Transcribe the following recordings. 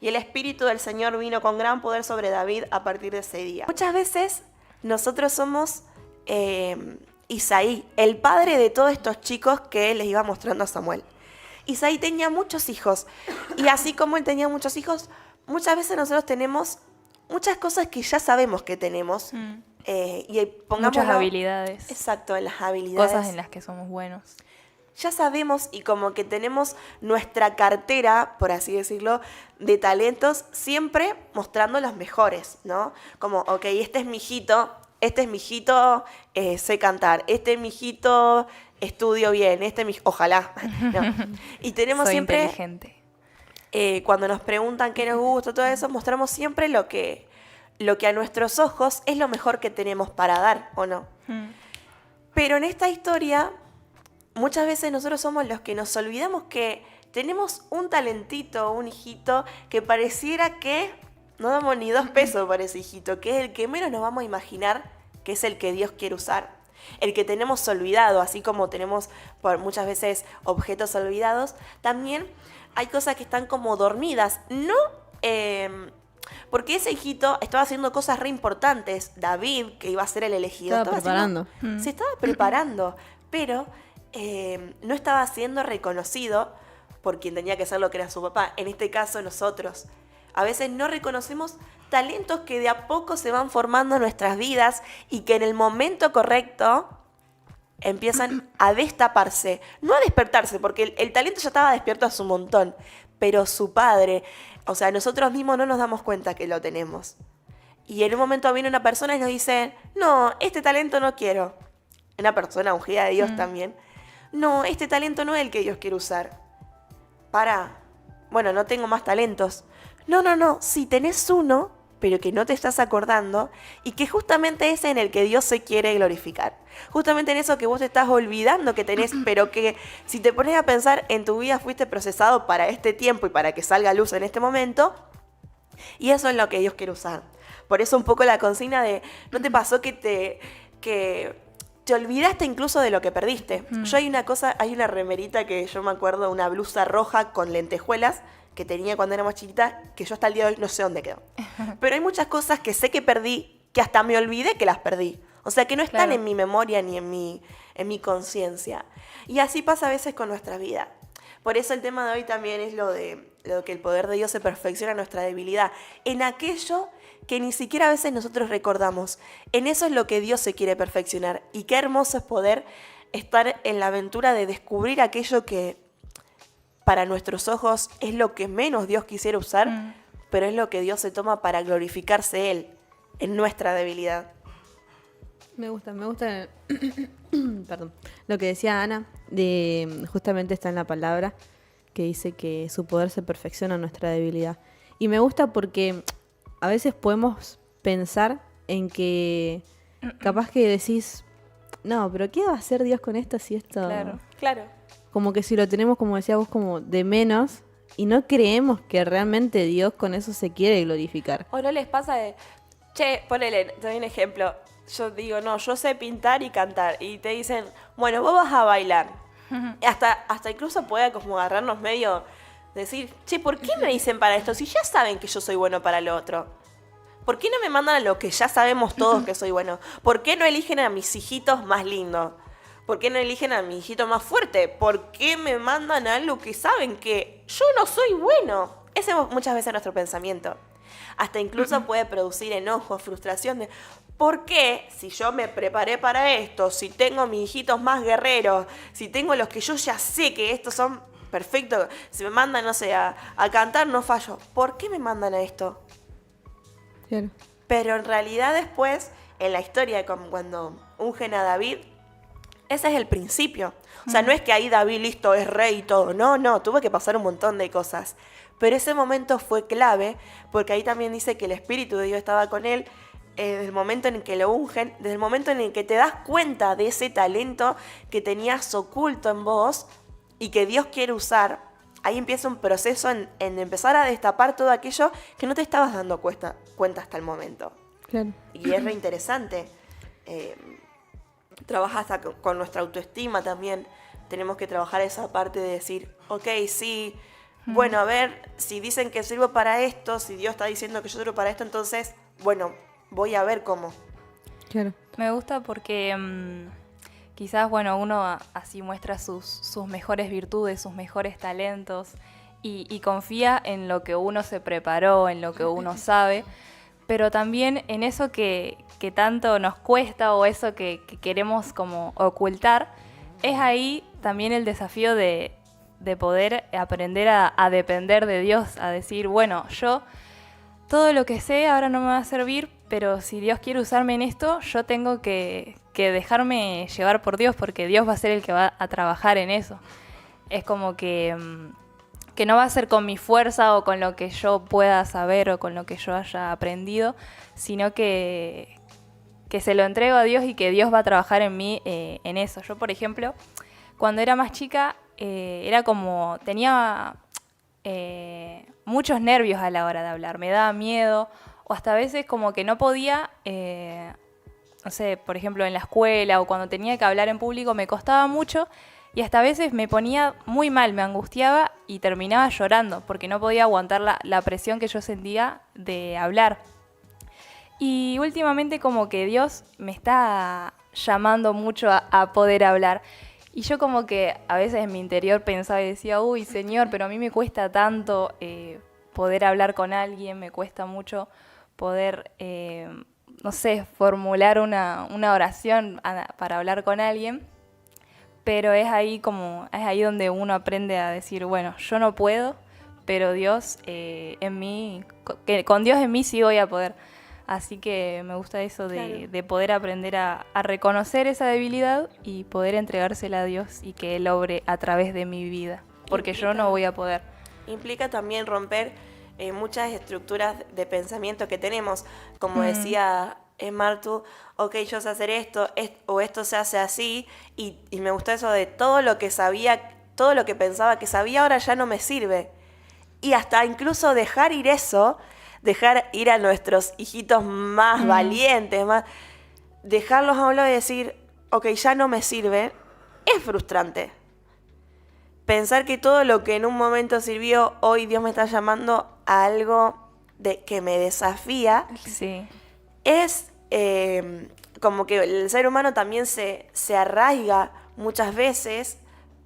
y el Espíritu del Señor vino con gran poder sobre David a partir de ese día. Muchas veces nosotros somos Isaí, el padre de todos estos chicos que les iba mostrando a Samuel. Isaí tenía muchos hijos, y así como él tenía muchos hijos, muchas veces nosotros tenemos muchas cosas que ya sabemos que tenemos. Y pongámoslo, muchas habilidades. Exacto, en las habilidades. Cosas en las que somos buenos. Ya sabemos y como que tenemos nuestra cartera, por así decirlo, de talentos, siempre mostrando los mejores, ¿no? Como, ok, este es mi hijito, sé cantar, este es mi hijito, estudio bien, ojalá. No. Y tenemos Soy siempre, inteligente. Cuando nos preguntan qué nos gusta, todo eso, mostramos siempre lo que a nuestros ojos es lo mejor que tenemos para dar, ¿o no? Pero en esta historia, muchas veces nosotros somos los que nos olvidamos que tenemos un talentito, un hijito, que pareciera que no damos ni 2 pesos por ese hijito, que es el que menos nos vamos a imaginar que es el que Dios quiere usar. El que tenemos olvidado, así como tenemos por muchas veces objetos olvidados, también hay cosas que están como dormidas, no... porque ese hijito estaba haciendo cosas re importantes. David, que iba a ser el elegido, se estaba preparando, pero no estaba siendo reconocido por quien tenía que ser lo que era su papá. En este caso, nosotros. A veces no reconocemos talentos que de a poco se van formando en nuestras vidas y que en el momento correcto empiezan a destaparse. No a despertarse, porque el talento ya estaba despierto hace un montón, pero su padre... O sea, nosotros mismos no nos damos cuenta que lo tenemos. Y en un momento viene una persona y nos dice, no, este talento no quiero. Una persona ungida de Dios también. No, este talento no es el que Dios quiere usar. Bueno, no tengo más talentos. No, si tenés uno, pero que no te estás acordando, y que justamente es en el que Dios se quiere glorificar. Justamente en eso que vos te estás olvidando que tenés, pero que si te pones a pensar, en tu vida fuiste procesado para este tiempo y para que salga a luz en este momento, y eso es lo que Dios quiere usar. Por eso un poco la consigna de, ¿no te pasó que te olvidaste incluso de lo que perdiste? Yo hay una remerita que yo me acuerdo, una blusa roja con lentejuelas, que tenía cuando era más chiquita, que yo hasta el día de hoy no sé dónde quedó. Pero hay muchas cosas que sé que perdí, que hasta me olvidé que las perdí. O sea, que no están en mi memoria ni en mi conciencia. Y así pasa a veces con nuestra vida. Por eso el tema de hoy también es lo de que el poder de Dios se perfecciona en nuestra debilidad. En aquello que ni siquiera a veces nosotros recordamos. En eso es lo que Dios se quiere perfeccionar. Y qué hermoso es poder estar en la aventura de descubrir aquello que para nuestros ojos es lo que menos Dios quisiera usar, pero es lo que Dios se toma para glorificarse Él en nuestra debilidad. Me gusta perdón, lo que decía Ana, justamente está en la palabra, que dice que su poder se perfecciona en nuestra debilidad. Y me gusta porque a veces podemos pensar en que capaz que decís, no, pero ¿qué va a hacer Dios con esto si esto...? Claro. Como que si lo tenemos, como decías vos, como de menos, y no creemos que realmente Dios con eso se quiere glorificar. ¿O no les pasa de, ponele, te doy un ejemplo, yo digo, no, yo sé pintar y cantar, y te dicen, bueno, vos vas a bailar. Hasta incluso puede como agarrarnos medio, decir, ¿por qué me dicen para esto? Si ya saben que yo soy bueno para lo otro. ¿Por qué no me mandan a lo que ya sabemos todos que soy bueno? ¿Por qué no eligen a mis hijitos más lindos? ¿Por qué no eligen a mi hijito más fuerte? ¿Por qué me mandan a algo que saben que yo no soy bueno? Ese es muchas veces nuestro pensamiento. Hasta incluso puede producir enojo, frustración de ¿por qué si yo me preparé para esto, si tengo a mis hijitos más guerreros, si tengo los que yo ya sé que estos son perfectos, si me mandan, no sé, a cantar no fallo? ¿Por qué me mandan a esto? Claro. Pero en realidad después, en la historia, como cuando ungen a David, ese es el principio. O sea, no es que ahí David, listo, es rey y todo. No, tuvo que pasar un montón de cosas. Pero ese momento fue clave, porque ahí también dice que el Espíritu de Dios estaba con él, desde el momento en el que lo ungen, desde el momento en el que te das cuenta de ese talento que tenías oculto en vos y que Dios quiere usar. Ahí empieza un proceso en empezar a destapar todo aquello que no te estabas dando cuenta hasta el momento. Claro. Y es re interesante. Trabaja hasta con nuestra autoestima también. Tenemos que trabajar esa parte de decir, ok, sí, bueno, a ver, si dicen que sirvo para esto, si Dios está diciendo que yo sirvo para esto, entonces, bueno, voy a ver cómo. Claro. Me gusta porque quizás, bueno, uno así muestra sus mejores virtudes, sus mejores talentos y confía en lo que uno se preparó, en lo que uno sabe, pero también en eso que tanto nos cuesta o eso que queremos como ocultar. Es ahí también el desafío de poder aprender a depender de Dios, a decir, bueno, yo todo lo que sé ahora no me va a servir, pero si Dios quiere usarme en esto, yo tengo que dejarme llevar por Dios, porque Dios va a ser el que va a trabajar en eso. Es como que no va a ser con mi fuerza o con lo que yo pueda saber o con lo que yo haya aprendido, sino que se lo entrego a Dios y que Dios va a trabajar en mí en eso. Yo, por ejemplo, cuando era más chica, era como, tenía muchos nervios a la hora de hablar, me daba miedo, o hasta a veces como que no podía, no sé, por ejemplo en la escuela o cuando tenía que hablar en público me costaba mucho y hasta a veces me ponía muy mal, me angustiaba y terminaba llorando porque no podía aguantar la presión que yo sentía de hablar. Y últimamente como que Dios me está llamando mucho a poder hablar. Y yo como que a veces en mi interior pensaba y decía, uy, Señor, pero a mí me cuesta tanto poder hablar con alguien, me cuesta mucho poder, no sé, formular una oración para hablar con alguien. Pero es ahí donde uno aprende a decir, bueno, yo no puedo, pero Dios en mí, con Dios en mí sí voy a poder. Así que me gusta eso de poder aprender a reconocer esa debilidad y poder entregársela a Dios y que Él obre a través de mi vida, porque yo no voy a poder. Implica también romper muchas estructuras de pensamiento que tenemos, como decía Martu, ok, yo sé hacer esto, o esto se hace así, y me gustó eso de todo lo que sabía, todo lo que pensaba que sabía ahora ya no me sirve. Y hasta incluso dejar ir eso, dejar ir a nuestros hijitos más valientes, dejarlos a un lado y decir, ok, ya no me sirve, es frustrante. Pensar que todo lo que en un momento sirvió, hoy Dios me está llamando a algo que me desafía, Sí. es como que el ser humano también se arraiga muchas veces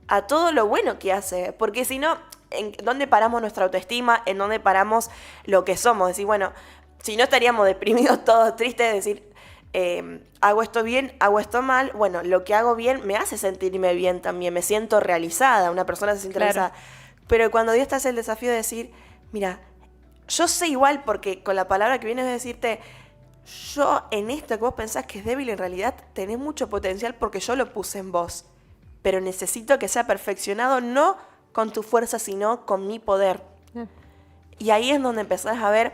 a todo lo bueno que hace, porque si no, ¿en dónde paramos nuestra autoestima? ¿En dónde paramos lo que somos? Decir, bueno, si no estaríamos deprimidos, todos tristes, decir, hago esto bien, hago esto mal. Bueno, lo que hago bien me hace sentirme bien también, me siento realizada, una persona se siente realizada. Pero cuando Dios te hace el desafío de decir, mira, yo sé igual, porque con la palabra que viene es decirte, yo en esto que vos pensás que es débil, en realidad tenés mucho potencial porque yo lo puse en vos. Pero necesito que sea perfeccionado, no con tu fuerza, sino con mi poder. Y ahí es donde empezás a ver,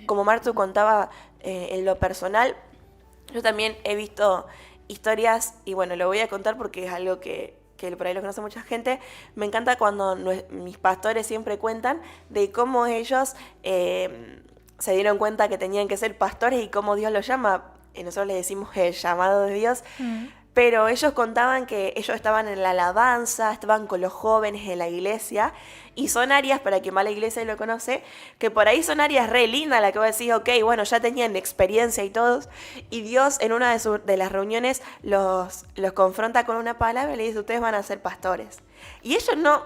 como Martu contaba en lo personal, yo también he visto historias, y bueno, lo voy a contar porque es algo que por ahí lo conoce mucha gente. Me encanta cuando mis pastores siempre cuentan de cómo ellos se dieron cuenta que tenían que ser pastores y cómo Dios los llama. Y nosotros les decimos el llamado de Dios. Pero ellos contaban que ellos estaban en la alabanza, estaban con los jóvenes en la iglesia, y son áreas, para quien va a la iglesia y lo conoce, que por ahí son áreas re lindas, la que vos decís, ok, bueno, ya tenían experiencia y todos, y Dios en una de las reuniones los confronta con una palabra y le dice, ustedes van a ser pastores. Y ellos no,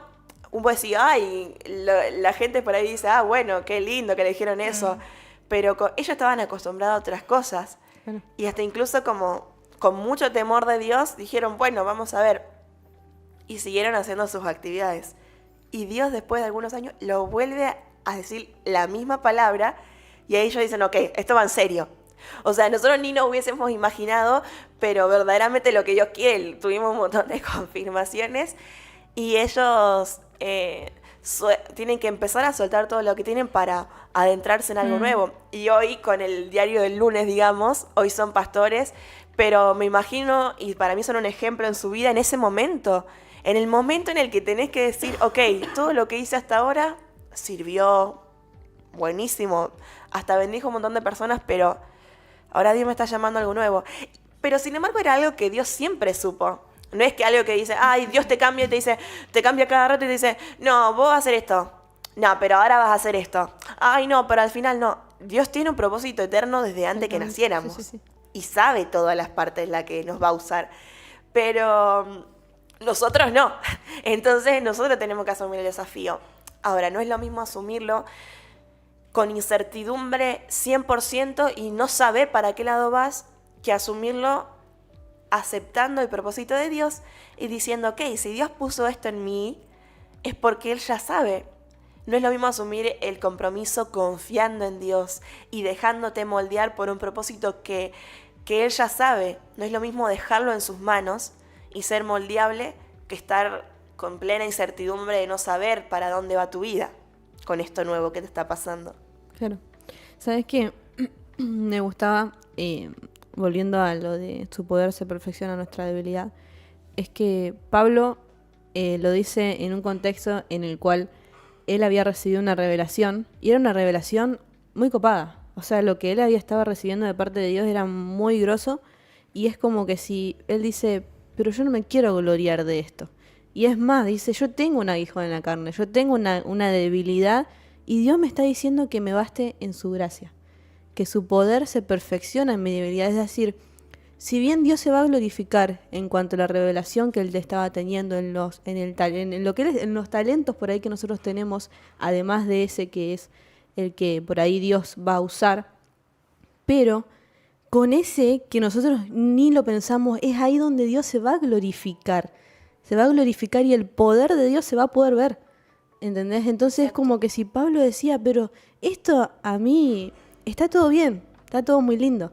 vos decís, ay, la gente por ahí dice, bueno, qué lindo que le dijeron eso, pero ellos estaban acostumbrados a otras cosas, y hasta incluso como con mucho temor de Dios, dijeron, bueno, vamos a ver. Y siguieron haciendo sus actividades. Y Dios, después de algunos años, lo vuelve a decir la misma palabra, y ahí ellos dicen, ok, esto va en serio. O sea, nosotros ni nos hubiésemos imaginado, pero verdaderamente lo que Dios quiere. Tuvimos un montón de confirmaciones, y ellos tienen que empezar a soltar todo lo que tienen para adentrarse en algo nuevo. Y hoy, con el diario del lunes, digamos, hoy son pastores, pero me imagino, y para mí son un ejemplo en su vida, en ese momento, en el momento en el que tenés que decir, ok, todo lo que hice hasta ahora sirvió, buenísimo, hasta bendijo un montón de personas, pero ahora Dios me está llamando a algo nuevo. Pero sin embargo era algo que Dios siempre supo. No es que algo que dice, ay, Dios te cambia y te cambia cada rato y te dice, no, vos vas a hacer esto. no, pero ahora vas a hacer esto. Ay, no, pero al final no. Dios tiene un propósito eterno desde antes que naciéramos. Sí, sí, sí. Y sabe todas las partes en las que nos va a usar. Pero nosotros no. Entonces nosotros tenemos que asumir el desafío. Ahora, no es lo mismo asumirlo con incertidumbre 100% y no saber para qué lado vas, que asumirlo aceptando el propósito de Dios y diciendo, ok, si Dios puso esto en mí, es porque Él ya sabe. No es lo mismo asumir el compromiso confiando en Dios y dejándote moldear por un propósito que Él ya sabe. No es lo mismo dejarlo en sus manos y ser moldeable que estar con plena incertidumbre de no saber para dónde va tu vida con esto nuevo que te está pasando. Claro. ¿Sabes qué? Me gustaba, volviendo a lo de su poder se perfecciona nuestra debilidad, es que Pablo lo dice en un contexto en el cual él había recibido una revelación, y era una revelación muy copada. O sea, lo que él había estado recibiendo de parte de Dios era muy grosso, y es como que si él dice, pero yo no me quiero gloriar de esto. Y es más, dice, yo tengo un aguijón en la carne, yo tengo una debilidad, y Dios me está diciendo que me baste en su gracia, que su poder se perfecciona en mi debilidad. Es decir, si bien Dios se va a glorificar en cuanto a la revelación que Él te estaba teniendo en los talentos por ahí que nosotros tenemos, además de ese que es el que por ahí Dios va a usar, pero con ese que nosotros ni lo pensamos, es ahí donde Dios se va a glorificar. Se va a glorificar y el poder de Dios se va a poder ver. ¿Entendés? Entonces es como que si Pablo decía, pero esto a mí está todo bien, está todo muy lindo,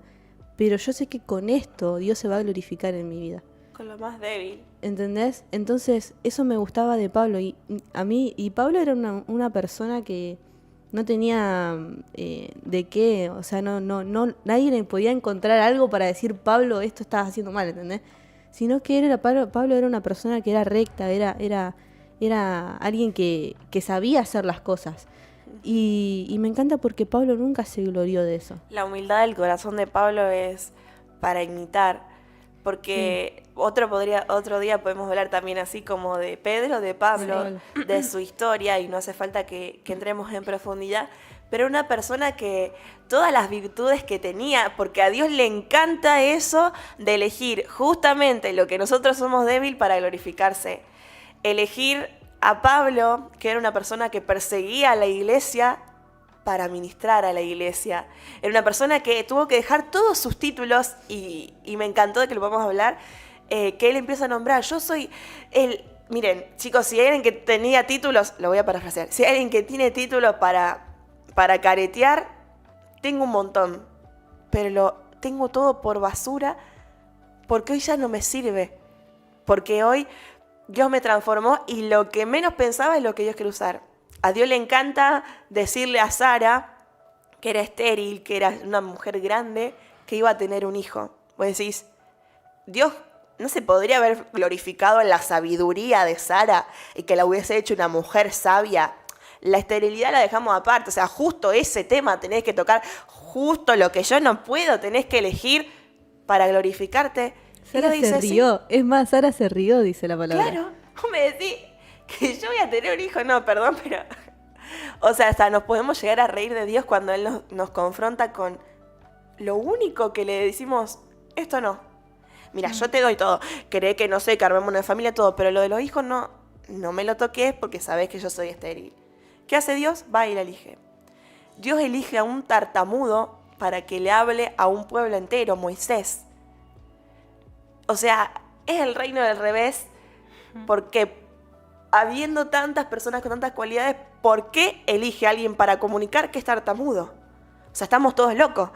pero yo sé que con esto Dios se va a glorificar en mi vida. Con lo más débil. ¿Entendés? Entonces eso me gustaba de Pablo y Pablo era una persona que no tenía de qué, o sea, no nadie le podía encontrar algo para decir, Pablo, esto estás haciendo mal, ¿entendés? Sino que Pablo era una persona que era recta, era alguien que sabía hacer las cosas. Y me encanta porque Pablo nunca se glorió de eso. La humildad del corazón de Pablo es para imitar, porque otro día podemos hablar también así como de Pedro, de Pablo, de su historia, y no hace falta que entremos en profundidad, pero una persona que todas las virtudes que tenía, porque a Dios le encanta eso de elegir justamente lo que nosotros somos débil para glorificarse. Elegir a Pablo, que era una persona que perseguía a la iglesia, para ministrar a la iglesia. Era una persona que tuvo que dejar todos sus títulos, y me encantó de que lo podamos hablar, que él empieza a nombrar, yo soy el... Miren, chicos, si hay alguien que tenía títulos, lo voy a parafrasear, si hay alguien que tiene títulos para caretear, tengo un montón, pero lo tengo todo por basura, porque hoy ya no me sirve, porque hoy Dios me transformó y lo que menos pensaba es lo que Dios quiere usar. A Dios le encanta decirle a Sara, que era estéril, que era una mujer grande, que iba a tener un hijo. Vos decís, Dios no se podría haber glorificado en la sabiduría de Sara y que la hubiese hecho una mujer sabia. La esterilidad la dejamos aparte, o sea, justo ese tema tenés que tocar, justo lo que yo no puedo, tenés que elegir para glorificarte. Sara se rió, sí. Es más, Sara se rió, dice la palabra. Claro, vos me decís que yo voy a tener un hijo, no, perdón, pero... O sea, hasta nos podemos llegar a reír de Dios cuando Él nos confronta con lo único que le decimos, esto no. Mira, yo te doy todo, querés que no sé, que armemos una familia, todo, pero lo de los hijos no me lo toques porque sabés que yo soy estéril. ¿Qué hace Dios? Va y la elige. Dios elige a un tartamudo para que le hable a un pueblo entero, Moisés. O sea, es el reino del revés, porque habiendo tantas personas con tantas cualidades, ¿por qué elige a alguien para comunicar que es tartamudo? O sea, estamos todos locos.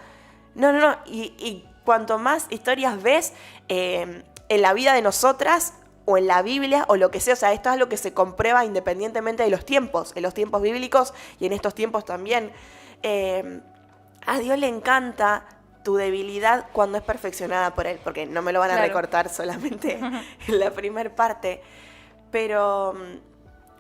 No. Y cuanto más historias ves en la vida de nosotras, o en la Biblia, o lo que sea, o sea, esto es lo que se comprueba independientemente de los tiempos, en los tiempos bíblicos y en estos tiempos también. A Dios le encanta tu debilidad cuando es perfeccionada por Él, porque no me lo van a recortar solamente en la primer parte. Pero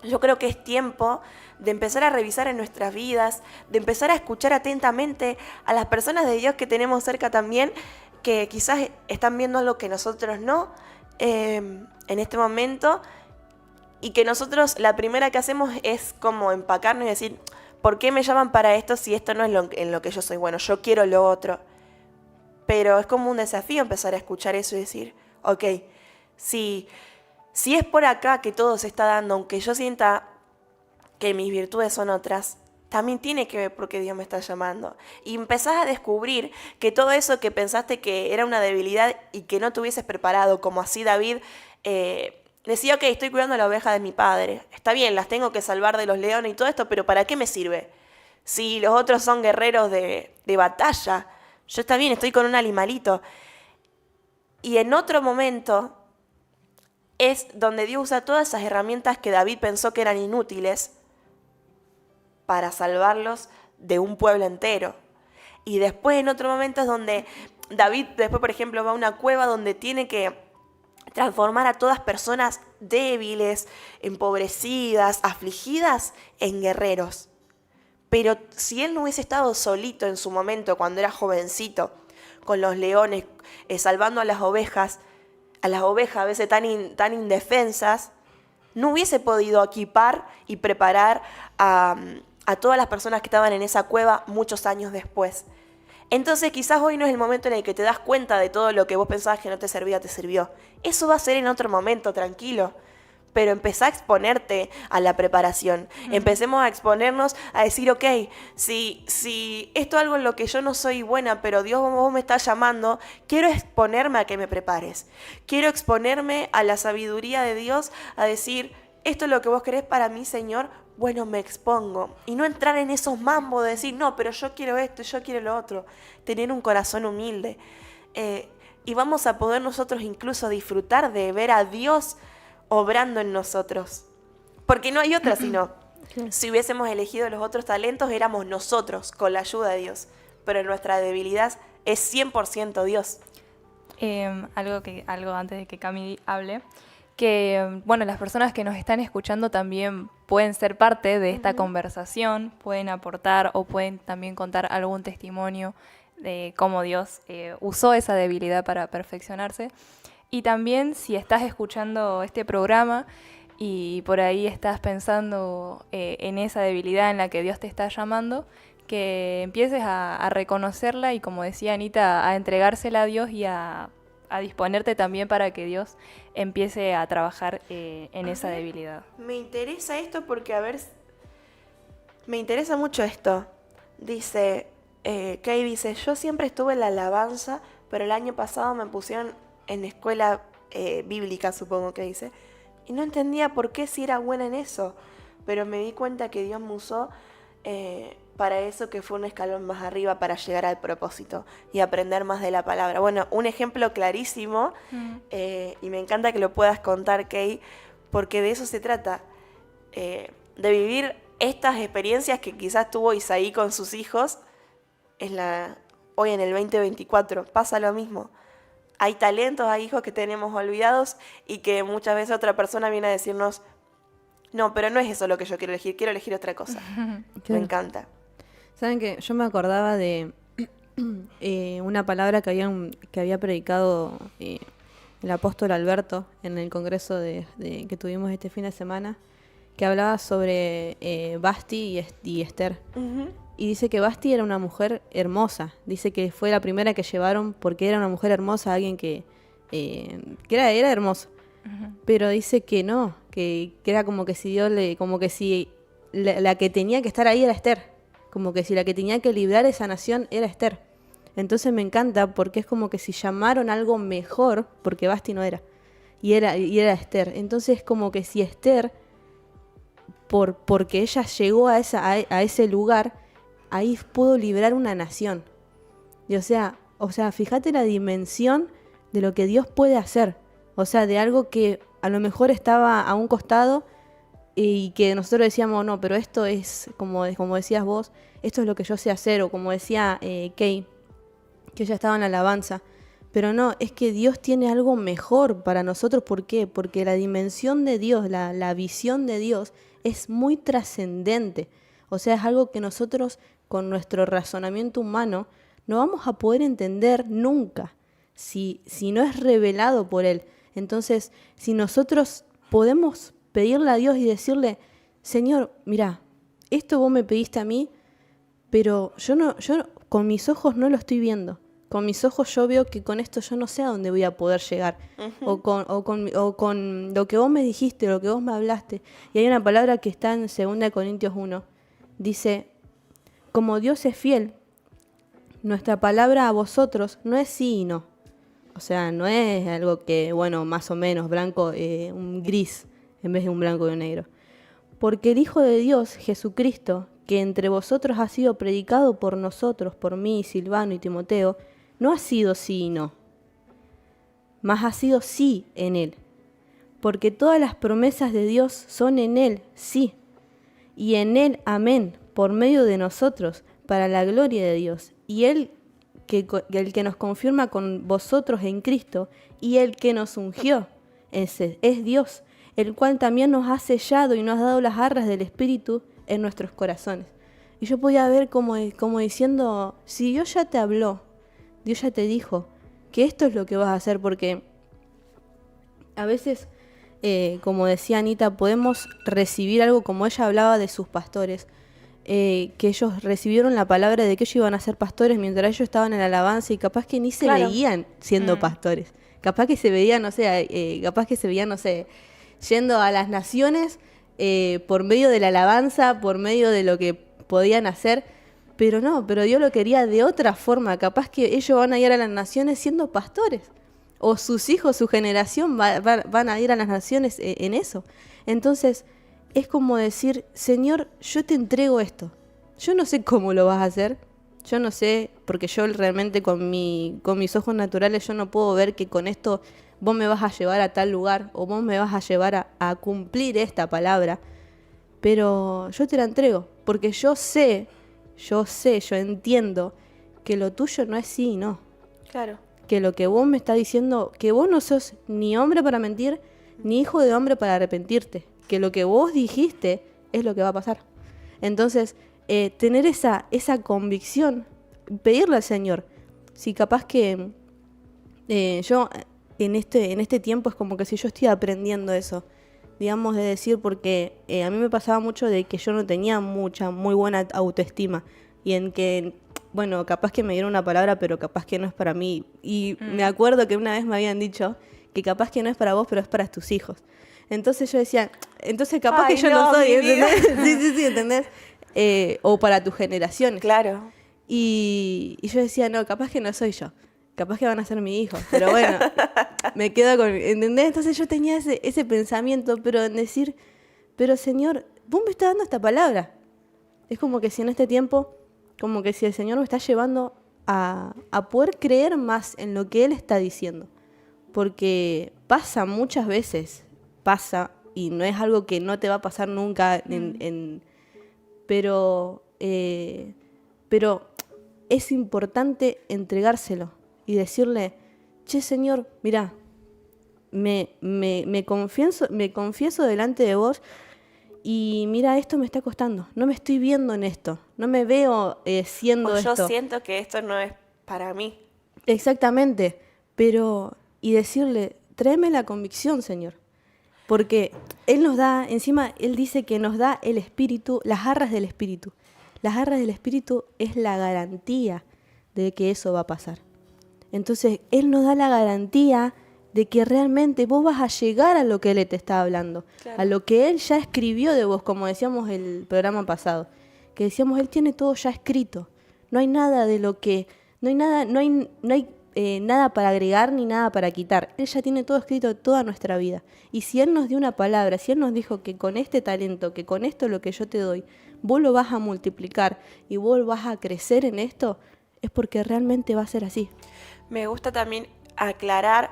yo creo que es tiempo de empezar a revisar en nuestras vidas, de empezar a escuchar atentamente a las personas de Dios que tenemos cerca también, que quizás están viendo algo que nosotros no, en este momento, Y que nosotros la primera que hacemos es como empacarnos y decir, ¿por qué me llaman para esto si esto no es en lo que yo soy bueno? Yo quiero lo otro. Pero es como un desafío empezar a escuchar eso y decir, ok, si es por acá que todo se está dando, aunque yo sienta que mis virtudes son otras, también tiene que ver por qué Dios me está llamando. Y empezás a descubrir que todo eso que pensaste que era una debilidad y que no te hubieses preparado, como así David decía, ok, estoy cuidando a la oveja de mi padre. Está bien, las tengo que salvar de los leones y todo esto, pero ¿para qué me sirve? Si los otros son guerreros de batalla, yo está bien, estoy con un animalito. Y en otro momento es donde Dios usa todas esas herramientas que David pensó que eran inútiles para salvarlos de un pueblo entero. Y después en otro momento es donde David después, por ejemplo, va a una cueva donde tiene que transformar a todas personas débiles, empobrecidas, afligidas, en guerreros. Pero si él no hubiese estado solito en su momento, cuando era jovencito, con los leones, salvando a las ovejas a veces tan indefensas, no hubiese podido equipar y preparar a todas las personas que estaban en esa cueva muchos años después. Entonces quizás hoy no es el momento en el que te das cuenta de todo lo que vos pensabas que no te servía, te sirvió. Eso va a ser en otro momento, tranquilo. Pero empezá a exponerte a la preparación. Empecemos a exponernos a decir, ok, si esto es algo en lo que yo no soy buena, pero Dios vos me estás llamando, quiero exponerme a que me prepares. Quiero exponerme a la sabiduría de Dios, a decir, esto es lo que vos querés para mí, Señor, bueno, me expongo. Y no entrar en esos mambos de decir, no, pero yo quiero esto, yo quiero lo otro. Tener un corazón humilde. Y vamos a poder nosotros incluso disfrutar de ver a Dios obrando en nosotros. Porque no hay otra sino. Si hubiésemos elegido los otros talentos, éramos nosotros, con la ayuda de Dios. Pero nuestra debilidad es 100% Dios. Algo antes de que Cami hable, que bueno, las personas que nos están escuchando también pueden ser parte de esta conversación, pueden aportar o pueden también contar algún testimonio de cómo Dios usó esa debilidad para perfeccionarse. Y también si estás escuchando este programa y por ahí estás pensando en esa debilidad en la que Dios te está llamando, que empieces a reconocerla y, como decía Anita, a entregársela a Dios y a disponerte también para que Dios empiece a trabajar en esa debilidad. Me interesa esto porque, me interesa mucho esto. Dice, Kay dice, yo siempre estuve en la alabanza, pero el año pasado me pusieron en escuela bíblica, supongo que dice, y no entendía por qué si era buena en eso, pero me di cuenta que Dios me usó para eso, que fue un escalón más arriba para llegar al propósito y aprender más de la palabra. Bueno, un ejemplo clarísimo, y me encanta que lo puedas contar, Kay, porque de eso se trata, de vivir estas experiencias que quizás tuvo Isaí con sus hijos. Hoy en el 2024 pasa lo mismo. Hay talentos, hay hijos que tenemos olvidados y que muchas veces otra persona viene a decirnos, no, pero no es eso lo que yo quiero elegir otra cosa. Claro. Me encanta. Saben que yo me acordaba de una palabra que había predicado el apóstol Alberto en el congreso que tuvimos este fin de semana, que hablaba sobre Basti y Esther. Uh-huh. Y dice que Basti era una mujer hermosa. Dice que fue la primera que llevaron porque era una mujer hermosa, alguien que era hermoso. Uh-huh. Pero dice que no, que era como que si Dios la que tenía que estar ahí era Esther. Como que si la que tenía que librar esa nación era Esther. Entonces me encanta porque es como que si llamaron algo mejor, porque Basti no era. Y era Esther. Entonces como que si Esther, porque ella llegó a ese lugar, ahí pudo librar una nación. Y o sea, fíjate la dimensión de lo que Dios puede hacer. O sea, de algo que a lo mejor estaba a un costado y que nosotros decíamos, no, pero esto es, como decías vos, esto es lo que yo sé hacer. O como decía Kay, que ella estaba en la alabanza. Pero no, es que Dios tiene algo mejor para nosotros. ¿Por qué? Porque la dimensión de Dios, la visión de Dios es muy trascendente. O sea, es algo que nosotros, con nuestro razonamiento humano, no vamos a poder entender nunca si no es revelado por Él. Entonces, si nosotros podemos pedirle a Dios y decirle, Señor, mira, esto vos me pediste a mí, pero yo con mis ojos no lo estoy viendo. Con mis ojos yo veo que con esto yo no sé a dónde voy a poder llegar. O con lo que vos me dijiste, lo que vos me hablaste. Y hay una palabra que está en 2 Corintios 1. Dice, como Dios es fiel, nuestra palabra a vosotros no es sí y no. O sea, no es algo que, bueno, más o menos, blanco, un gris, en vez de un blanco y un negro. Porque el Hijo de Dios, Jesucristo, que entre vosotros ha sido predicado por nosotros, por mí, Silvano y Timoteo, no ha sido sí y no, mas ha sido sí en Él. Porque todas las promesas de Dios son en Él, sí, y en Él, amén, por medio de nosotros, para la gloria de Dios. Y Él, el que nos confirma con vosotros en Cristo, y el que nos ungió, ese es Dios, el cual también nos ha sellado y nos ha dado las arras del Espíritu en nuestros corazones. Y yo podía ver como diciendo, si Dios ya te habló, Dios ya te dijo que esto es lo que vas a hacer, porque a veces, como decía Anita, podemos recibir algo como ella hablaba de sus pastores, que ellos recibieron la palabra de que ellos iban a ser pastores mientras ellos estaban en la alabanza y capaz que ni se veían siendo pastores. Capaz que se veían, no sé, yendo a las naciones por medio de la alabanza, por medio de lo que podían hacer, pero no, pero Dios lo quería de otra forma. Capaz que ellos van a ir a las naciones siendo pastores, o sus hijos, su generación van a ir a las naciones en eso. Entonces, es como decir, Señor, yo te entrego esto. Yo no sé cómo lo vas a hacer, yo no sé, porque yo realmente con mis ojos naturales yo no puedo ver que con esto vos me vas a llevar a tal lugar o vos me vas a llevar a cumplir esta palabra, pero yo te la entrego, porque yo entiendo que lo tuyo no es sí y no. Claro. Que lo que vos me estás diciendo, que vos no sos ni hombre para mentir, ni hijo de hombre para arrepentirte, que lo que vos dijiste es lo que va a pasar. Entonces, tener esa convicción, pedirle al Señor, si capaz que yo en este tiempo es como que si yo estoy aprendiendo eso, digamos, de decir, porque a mí me pasaba mucho de que yo no tenía muy buena autoestima, y en que, bueno, capaz que me dieron una palabra, pero capaz que no es para mí. Y me acuerdo que una vez me habían dicho que capaz que no es para vos, pero es para tus hijos. Entonces yo decía, entonces capaz que yo no soy, ¿entendés? Sí, ¿entendés? O para tus generaciones. Claro. Y yo decía, no, capaz que no soy yo. Capaz que van a ser mi hijo. Pero bueno, me quedo con... ¿Entendés? Entonces yo tenía ese pensamiento, pero en decir, pero Señor, vos me estás dando esta palabra. Es como que si en este tiempo, como que si el Señor me está llevando a poder creer más en lo que Él está diciendo. Porque pasa muchas veces, y no es algo que no te va a pasar nunca, pero es importante entregárselo y decirle, che, Señor, mirá, me confieso delante de vos, y mira, esto me está costando, no me estoy viendo en esto, no me veo siendo esto. Yo siento que esto no es para mí. Exactamente, pero, y decirle, tráeme la convicción, Señor. Porque Él nos da, encima Él dice que nos da el Espíritu, las arras del Espíritu. Las arras del Espíritu es la garantía de que eso va a pasar. Entonces Él nos da la garantía de que realmente vos vas a llegar a lo que Él te está hablando. Claro. A lo que Él ya escribió de vos, como decíamos el programa pasado. Que decíamos, Él tiene todo ya escrito. No hay nada de lo que... No hay nada para agregar ni nada para quitar. Él ya tiene todo escrito de toda nuestra vida. Y si Él nos dio una palabra, si Él nos dijo que con este talento, que con esto lo que yo te doy, vos lo vas a multiplicar y vos vas a crecer en esto, es porque realmente va a ser así. Me gusta también aclarar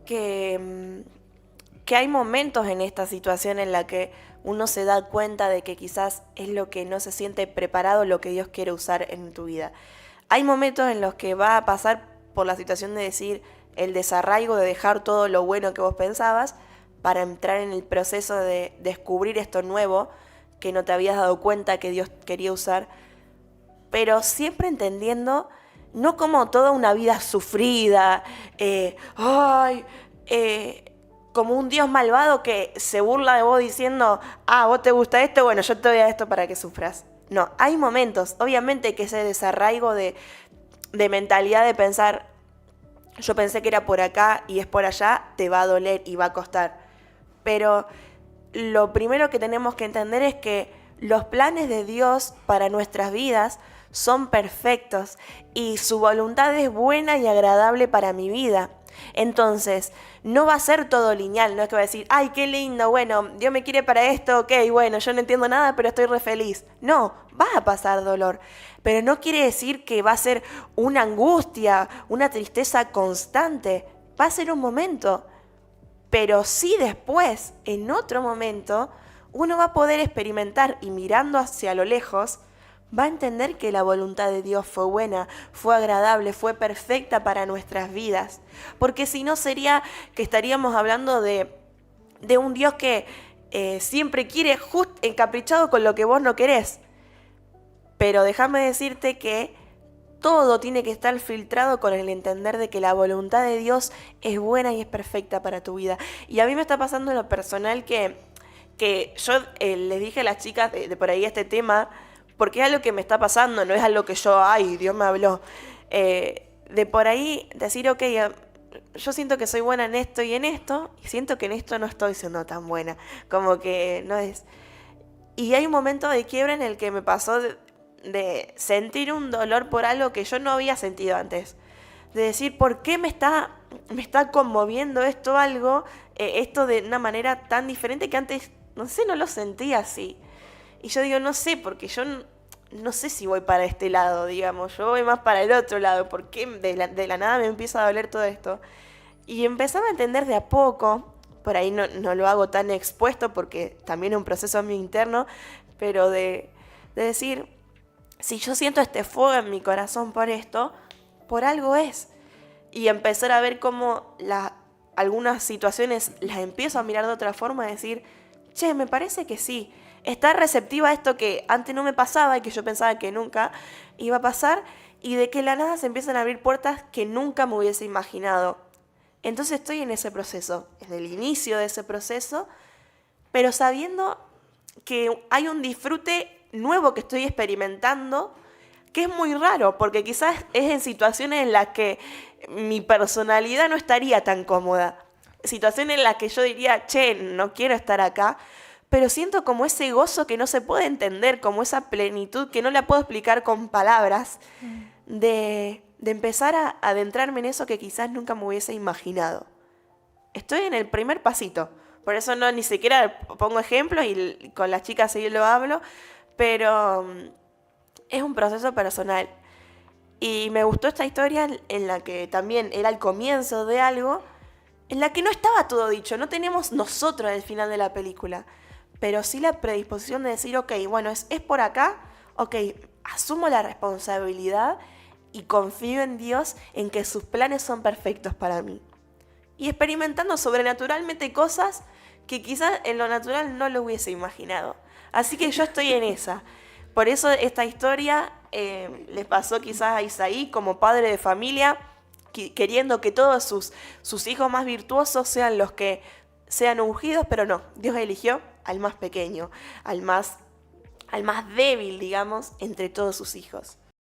que hay momentos en esta situación en la que uno se da cuenta de que quizás es lo que no se siente preparado, lo que Dios quiere usar en tu vida. Hay momentos en los que va a pasar por la situación de decir el desarraigo, de dejar todo lo bueno que vos pensabas para entrar en el proceso de descubrir esto nuevo que no te habías dado cuenta que Dios quería usar, pero siempre entendiendo, no como toda una vida sufrida, como un Dios malvado que se burla de vos diciendo, vos te gusta esto, bueno, yo te doy a esto para que sufras. No, hay momentos, obviamente que ese desarraigo de mentalidad de pensar, yo pensé que era por acá y es por allá, te va a doler y va a costar. Pero lo primero que tenemos que entender es que los planes de Dios para nuestras vidas son perfectos y su voluntad es buena y agradable para mi vida. Entonces, no va a ser todo lineal, no es que va a decir, ay, qué lindo, bueno, Dios me quiere para esto, ok, bueno, yo no entiendo nada, pero estoy re feliz. No, va a pasar dolor, pero no quiere decir que va a ser una angustia, una tristeza constante. Va a ser un momento, pero sí después, en otro momento, uno va a poder experimentar y mirando hacia lo lejos, va a entender que la voluntad de Dios fue buena, fue agradable, fue perfecta para nuestras vidas. Porque si no sería que estaríamos hablando de un Dios que siempre quiere encaprichado con lo que vos no querés. Pero déjame decirte que todo tiene que estar filtrado con el entender de que la voluntad de Dios es buena y es perfecta para tu vida. Y a mí me está pasando en lo personal que yo les dije a las chicas de por ahí este tema, porque es algo que me está pasando, no es algo que yo, ay, Dios me habló. De por ahí decir, ok, yo siento que soy buena en esto y siento que en esto no estoy siendo tan buena, como que no es. Y hay un momento de quiebra en el que me pasó de sentir un dolor por algo que yo no había sentido antes. De decir, ¿por qué me está conmoviendo esto esto de una manera tan diferente que antes, no sé, no lo sentía así? Y yo digo, no sé, porque yo no sé si voy para este lado, digamos. Yo voy más para el otro lado. ¿Por qué de la nada me empieza a doler todo esto? Y empezaba a entender de a poco. Por ahí no lo hago tan expuesto porque también es un proceso mío interno. Pero de decir, si yo siento este fuego en mi corazón por esto, por algo es. Y empezar a ver cómo algunas situaciones las empiezo a mirar de otra forma. Decir, che, me parece que sí. Estar receptiva a esto que antes no me pasaba y que yo pensaba que nunca iba a pasar, y de que la nada se empiezan a abrir puertas que nunca me hubiese imaginado. Entonces estoy en ese proceso, en el inicio de ese proceso, pero sabiendo que hay un disfrute nuevo que estoy experimentando, que es muy raro, porque quizás es en situaciones en las que mi personalidad no estaría tan cómoda. Situaciones en las que yo diría, che, no quiero estar acá, pero siento como ese gozo que no se puede entender, como esa plenitud que no la puedo explicar con palabras, de empezar a adentrarme en eso que quizás nunca me hubiese imaginado. Estoy en el primer pasito, por eso ni siquiera pongo ejemplos y con las chicas sí lo hablo, pero es un proceso personal. Y me gustó esta historia en la que también era el comienzo de algo, en la que no estaba todo dicho, no tenemos nosotros el final de la película. Pero sí la predisposición de decir, ok, bueno, es por acá, ok, asumo la responsabilidad y confío en Dios en que sus planes son perfectos para mí. Y experimentando sobrenaturalmente cosas que quizás en lo natural no lo hubiese imaginado. Así que yo estoy en esa. Por eso esta historia les pasó quizás a Isaí como padre de familia, queriendo que todos sus hijos más virtuosos sean los que sean ungidos, pero no, Dios eligió al más pequeño, al más débil, digamos, entre todos sus hijos.